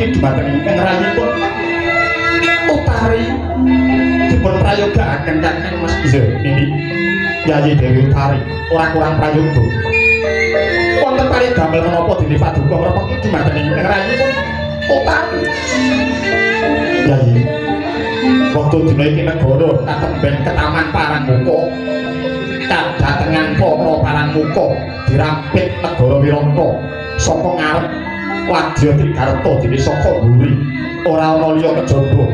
repeki dumateng ingkang rayipun Utari dipun prayogakaken Kakang Mas. Iya, ini Yayi Dewi Utari ora kurang prayoga. Wonten paridamel menapa dene paduka repeki dumateng ingkang rayipun Utari. Yayi, waktu dina iki negara katemben ketaman Parangmuka, kadatengan para Parangmuka dirampit negara Wiranta saka ngarep Wadya Trigarta dene saka mburi ora ana liya kejaba.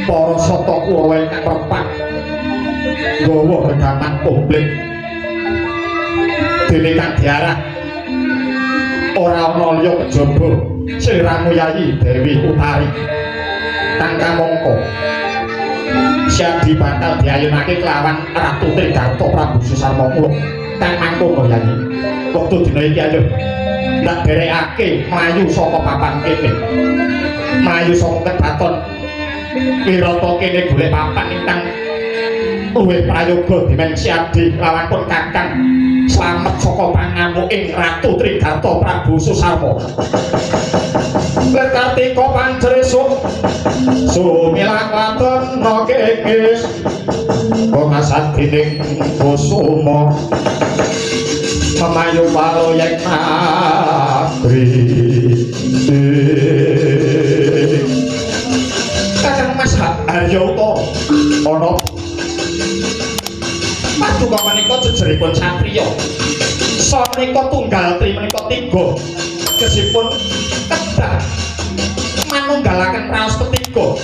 Para sata Kurawa ingkang repak nggawa gegaman komplit dene kang diarah ora ana liya kejaba sliramu Yayi Dewi Utari kang kamangka siadi bakal diayunake kelawan Ratu Trigarta Prabu Susarmangkula kang mangkono Yayi. Wektu dina iki ayo ndak derekake mlayu saka papan kene, mlayu saka kedaton Wirata kene golek papan ingkang luwih prayoga dimensi adi lawan pun Kakang slamet saka pangamuking Ratu Trigarta Prabu Susarma. Kartika pancresuk sumilang laton nokekis komasadining kusuma memayu paloyek nagri. Kakang Mas Haryata ana paduka menika jejeripun satriya samenika tunggal tri menika tiga kesipun kedah manunggalaken raos ketiga